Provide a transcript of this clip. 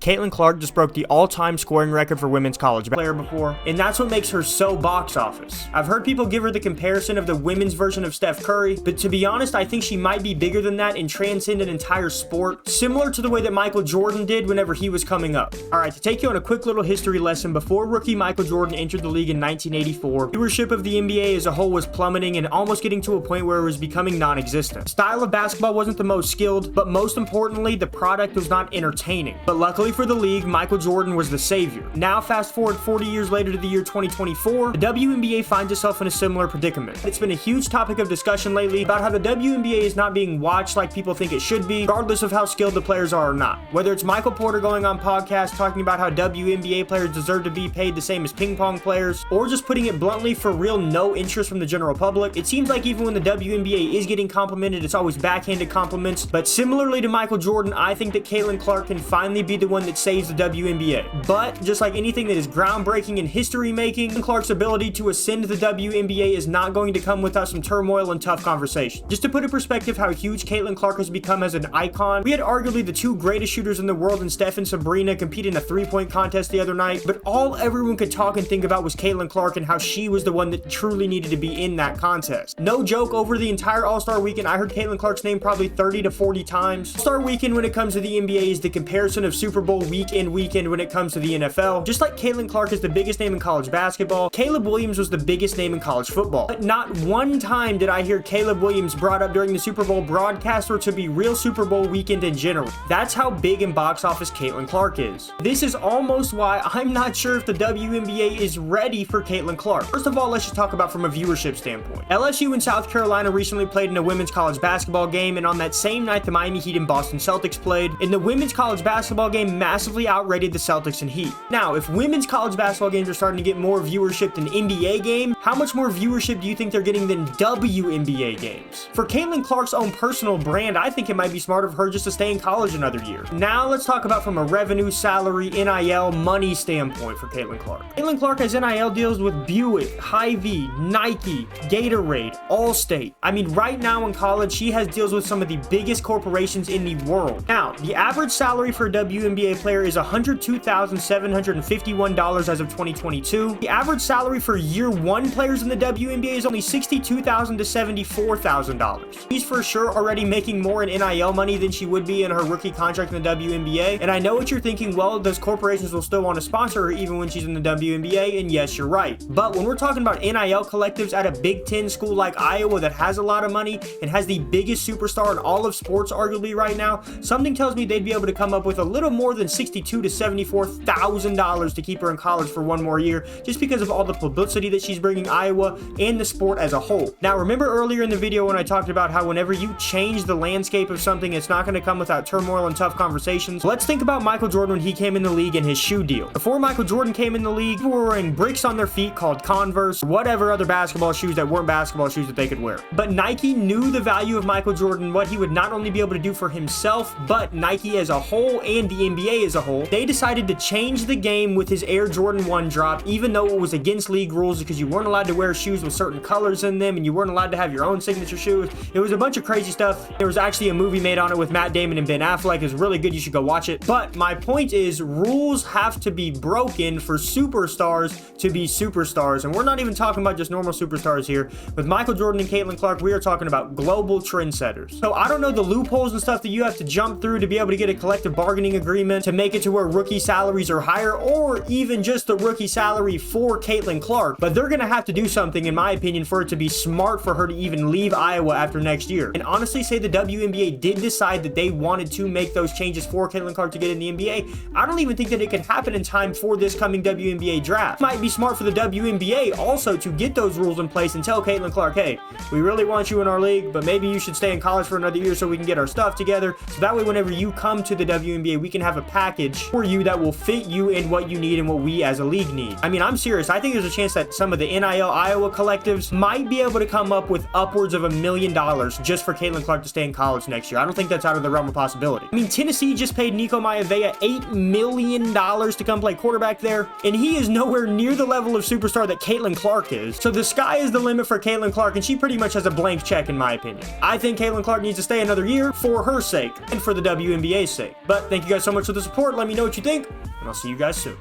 Caitlin Clark just broke the all-time scoring record for women's college player before, and that's what makes her so box office. I've heard people give her the comparison of the women's version of Steph Curry, but to be honest, I think she might be bigger than that and transcend an entire sport, similar to the way that Michael Jordan did whenever he was coming up. Alright, to take you on a quick little history lesson, before rookie Michael Jordan entered the league in 1984, viewership of the NBA as a whole was plummeting and almost getting to a point where it was becoming non-existent. Style of basketball wasn't the most skilled, but most importantly, the product was not entertaining. But luckily for the league, Michael Jordan was the savior. Now fast forward 40 years later to the year 2024, the WNBA finds itself in a similar predicament. It's been a huge topic of discussion lately about how the WNBA is not being watched like people think it should be, regardless of how skilled the players are or not. Whether it's Michael Porter going on podcasts talking about how WNBA players deserve to be paid the same as ping pong players, or just putting it bluntly, for real no interest from the general public, it seems like even when the WNBA is getting complimented, it's always backhanded compliments. But similarly to Michael Jordan, I think that Caitlin Clark can finally be the one that saves the WNBA. But just like anything that is groundbreaking and history making, Clark's ability to ascend the WNBA is not going to come without some turmoil and tough conversation. Just to put in perspective how huge Caitlin Clark has become as an icon, we had arguably the two greatest shooters in the world in Steph and Sabrina compete in a three-point contest the other night, but all everyone could talk and think about was Caitlin Clark and how she was the one that truly needed to be in that contest. No joke, over the entire All-Star Weekend, I heard Caitlin Clark's name probably 30 to 40 times. All-Star Weekend when it comes to the NBA is the comparison of Super Bowl weekend when it comes to the NFL. Just like Caitlin Clark is the biggest name in college basketball, Caleb Williams was the biggest name in college football. But not one time did I hear Caleb Williams brought up during the Super Bowl broadcast or to be real Super Bowl weekend in general. That's how big in box office Caitlin Clark is. This is almost why I'm not sure if the WNBA is ready for Caitlin Clark. First of all, let's just talk about from a viewership standpoint. LSU and South Carolina recently played in a women's college basketball game, and on that same night the Miami Heat and Boston Celtics played, and the women's college basketball game massively outrated the Celtics and Heat. Now, if women's college basketball games are starting to get more viewership than NBA games, how much more viewership do you think they're getting than WNBA games? For Caitlin Clark's own personal brand, I think it might be smarter for her just to stay in college another year. Now let's talk about from a revenue, salary, NIL, money standpoint for Caitlin Clark. Caitlin Clark has NIL deals with Buick, Hy-Vee, Nike, Gatorade, Allstate. I mean, right now in college, she has deals with some of the biggest corporations in the world. Now, the average salary for a WNBA player is $102,751 as of 2022. The average salary for year one players in the WNBA is only $62,000 to $74,000. She's for sure already making more in NIL money than she would be in her rookie contract in the WNBA. And I know what you're thinking, well, those corporations will still want to sponsor her even when she's in the WNBA, and yes, you're right. But when we're talking about NIL collectives at a Big Ten school like Iowa that has a lot of money and has the biggest superstar in all of sports arguably right now, something tells me they'd be able to come up with a little more than $62,000 to $74,000 to keep her in college for one more year, just because of all the publicity that she's bringing Iowa and the sport as a whole. Now, remember earlier in the video when I talked about how whenever you change the landscape of something, it's not going to come without turmoil and tough conversations? Let's think about Michael Jordan when he came in the league and his shoe deal. Before Michael Jordan came in the league, people were wearing bricks on their feet called Converse, or whatever other basketball shoes that weren't basketball shoes that they could wear. But Nike knew the value of Michael Jordan, what he would not only be able to do for himself, but Nike as a whole and the NBA as a whole. They decided to change the game with his Air Jordan 1 drop, even though it was against league rules because you weren't allowed to wear shoes with certain colors in them and you weren't allowed to have your own signature shoes. It was a bunch of crazy stuff. There was actually a movie made on it with Matt Damon and Ben Affleck. It's really good. You should go watch it. But my point is, rules have to be broken for superstars to be superstars. And we're not even talking about just normal superstars here. With Michael Jordan and Caitlin Clark, we are talking about global trendsetters. So I don't know the loopholes and stuff that you have to jump through to be able to get a collective bargaining agreement to make it to where rookie salaries are higher, or even just the rookie salary for Caitlin Clark. But they're going to have to do something, in my opinion, for it to be smart for her to even leave Iowa after next year. And honestly, say the WNBA did decide that they wanted to make those changes for Caitlin Clark to get in the NBA, I don't even think that it could happen in time for this coming WNBA draft. It might be smart for the WNBA also to get those rules in place and tell Caitlin Clark, hey, we really want you in our league, but maybe you should stay in college for another year so we can get our stuff together. So that way, whenever you come to the WNBA, we can have a package for you that will fit you and what you need and what we as a league need. I mean, I'm serious. I think there's a chance that some of the NIL Iowa collectives might be able to come up with upwards of $1 million just for Caitlin Clark to stay in college next year. I don't think that's out of the realm of possibility. I mean, Tennessee just paid Nico Maivea $8 million to come play quarterback there, and he is nowhere near the level of superstar that Caitlin Clark is. So the sky is the limit for Caitlin Clark, and she pretty much has a blank check in my opinion. I think Caitlin Clark needs to stay another year for her sake and for the WNBA's sake. But thank you guys so much for the the support. Let me know what you think, and I'll see you guys soon.